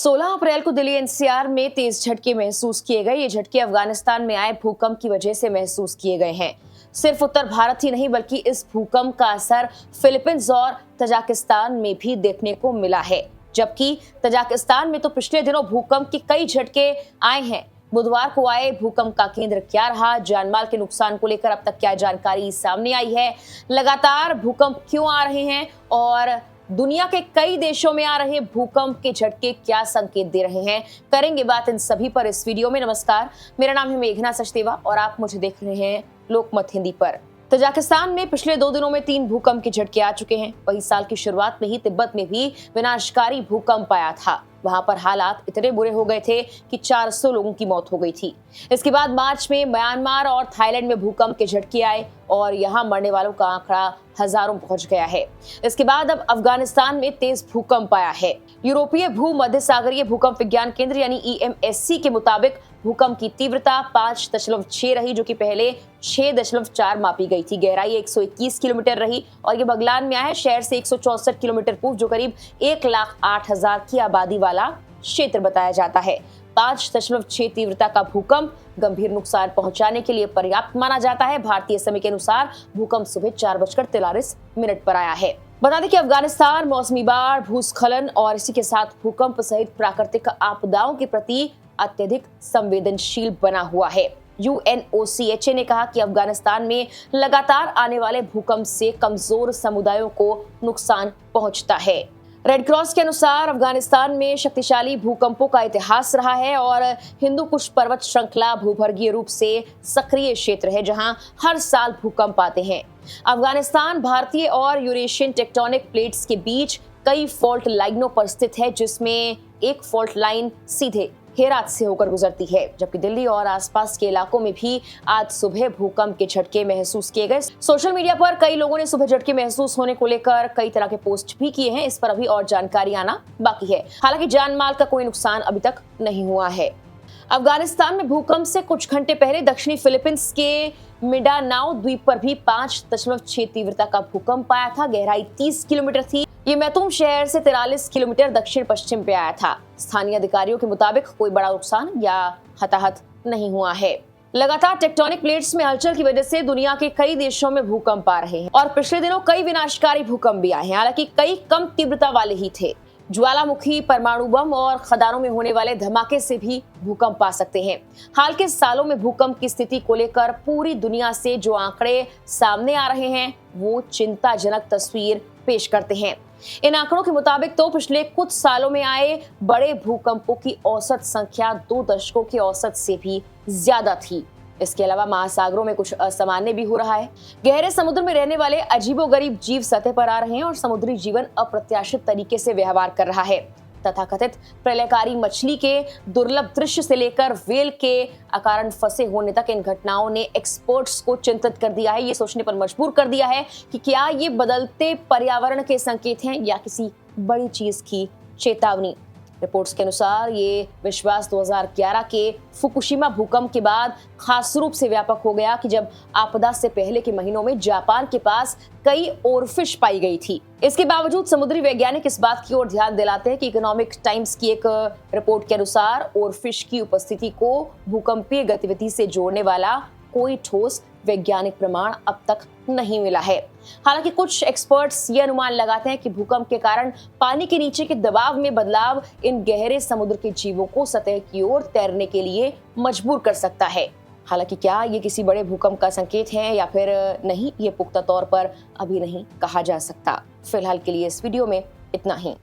16 अप्रैल को दिल्ली एनसीआर में तेज झटके महसूस किए गए। ये झटके अफगानिस्तान में आए भूकंप की वजह से महसूस किए गए हैं। सिर्फ उत्तर भारत ही नहीं बल्कि इस भूकंप का असर फिलीपींस और तजाकिस्तान में भी देखने को मिला है। जबकि तजाकिस्तान में तो पिछले दिनों भूकंप के कई झटके आए हैं। बुधवार को आए भूकंप का केंद्र क्या रहा, जानमाल के नुकसान को लेकर अब तक क्या जानकारी सामने आई है, लगातार भूकंप क्यों आ रहे हैं और दुनिया के कई देशों में आ रहे भूकंप के झटके क्या संकेत दे रहे हैं, करेंगे बात इन सभी पर इस वीडियो में। नमस्कार, मेरा नाम है मेघना सचदेवा और आप मुझे देख रहे हैं लोकमत हिंदी पर। तजाकिस्तान में पिछले 2 दिनों में 3 भूकंप के झटके आ चुके हैं। वहीं साल की शुरुआत में ही तिब्बत में भी विनाशकारी भूकंप आया था। वहां पर हालात इतने बुरे हो गए थे कि 400 लोगों की मौत हो गई थी। इसके बाद मार्च में म्यांमार और थाईलैंड में भूकंप के झटके आए और यहां मरने वालों का आंकड़ा हजारों पहुंच गया है। इसके बाद अब अफगानिस्तान में तेज भूकंप आया है। यूरोपीय भूमध्य सागरीय भूकंप विज्ञान केंद्र यानी EMSC के मुताबिक भूकंप की तीव्रता 5.6 रही, जो कि पहले 6.4 मापी गई थी। गहराई 121 किलोमीटर रही और ये बगलान में आया है, शहर से 164 किलोमीटर पूर्व, जो करीब 1,08,000 की आबादी वाला क्षेत्र बताया जाता है। 5.6 तीव्रता का भूकंप गंभीर नुकसान पहुंचाने के लिए पर्याप्त माना जाता है। भारतीय समय के अनुसार भूकंप सुबह 4:43 पर आया है। बता दें कि अफगानिस्तान मौसमी बाढ़, भूस्खलन और इसी के साथ भूकंप सहित प्राकृतिक आपदाओं के प्रति अत्यधिक संवेदनशील बना हुआ है। UNOCHA ने कहा कि अफगानिस्तान में लगातार आने वाले भूकंप से कमजोर समुदायों को नुकसान पहुंचता है। रेड क्रॉस के अनुसार अफगानिस्तान में शक्तिशाली भूकंपों का इतिहास रहा है और हिंदू कुश पर्वत श्रृंखला भूगर्भीय रूप से सक्रिय क्षेत्र है जहां हर साल भूकंप आते हैं। अफगानिस्तान भारतीय और यूरेशियन टेक्टोनिक प्लेट्स के बीच कई फॉल्ट लाइनों पर स्थित है, जिसमें एक फॉल्ट लाइन सीधे हेरात से होकर गुजरती है। जबकि दिल्ली और आसपास के इलाकों में भी आज सुबह भूकंप के झटके महसूस किए गए। सोशल मीडिया पर कई लोगों ने सुबह झटके महसूस होने को लेकर कई तरह के पोस्ट भी किए हैं। इस पर अभी और जानकारी आना बाकी है। हालांकि जान माल का कोई नुकसान अभी तक नहीं हुआ है। अफगानिस्तान में भूकंप से कुछ घंटे पहले दक्षिणी फिलीपींस के मिंडानाओ द्वीप पर भी 5.6 तीव्रता का भूकंप आया था। गहराई 30 किलोमीटर थी। ये मैतूम शहर से 43 किलोमीटर दक्षिण पश्चिम पे आया था। स्थानीय अधिकारियों के मुताबिक कोई बड़ा नुकसान या हताहत नहीं हुआ है। लगातार टेक्टोनिक प्लेट्स में हलचल की वजह से दुनिया के कई देशों में भूकंप आ रहे हैं और पिछले दिनों कई विनाशकारी भूकंप भी आए हैं। हालांकि कई कम तीव्रता वाले ही थे। ज्वालामुखी, परमाणु बम और खदानों में होने वाले धमाके से भी भूकंप आ सकते हैं। हाल के सालों में भूकंप की स्थिति को लेकर पूरी दुनिया से जो आंकड़े सामने आ रहे हैं वो चिंताजनक तस्वीर पेश करते हैं। इन आंकड़ों के मुताबिक तो पिछले कुछ सालों में आए बड़े भूकंपों की औसत संख्या 2 दशकों की औसत से भी ज्यादा थी। इसके अलावा महासागरों में कुछ असामान्य भी हो रहा है। गहरे समुद्र में रहने वाले अजीबोगरीब जीव सतह पर आ रहे हैं और समुद्री जीवन अप्रत्याशित तरीके से व्यवहार कर रहा है। तथाकथित प्रलयकारी मछली के दुर्लभ दृश्य से लेकर व्हेल के अकारण फंसे होने तक इन घटनाओं ने एक्सपर्ट्स को चिंतित कर दिया है। ये सोचने पर मजबूर कर दिया है कि क्या ये बदलते पर्यावरण के संकेत हैं या किसी बड़ी चीज की चेतावनी। रिपोर्ट्स के अनुसार ये विश्वास 2011 के फुकुशिमा भूकंप के बाद खास रूप से व्यापक हो गया कि जब आपदा से पहले के महीनों में जापान के पास कई ओरफिश पाई गई थी। इसके बावजूद समुद्री वैज्ञानिक इस बात की ओर ध्यान दिलाते हैं कि इकोनॉमिक टाइम्स की एक रिपोर्ट के अनुसार ओरफिश की उपस्थिति को भूकंपीय गतिविधि से जोड़ने वाला कोई ठोस वैज्ञानिक प्रमाण अब तक नहीं मिला है। हालांकि कुछ एक्सपर्ट्स ये अनुमान लगाते हैं कि भूकंप के कारण पानी के नीचे के दबाव में बदलाव इन गहरे समुद्र के जीवों को सतह की ओर तैरने के लिए मजबूर कर सकता है। हालांकि क्या ये किसी बड़े भूकंप का संकेत है या फिर नहीं, ये पुख्ता तौर पर अभी नहीं कहा जा सकता। फिलहाल के लिए इस वीडियो में इतना ही।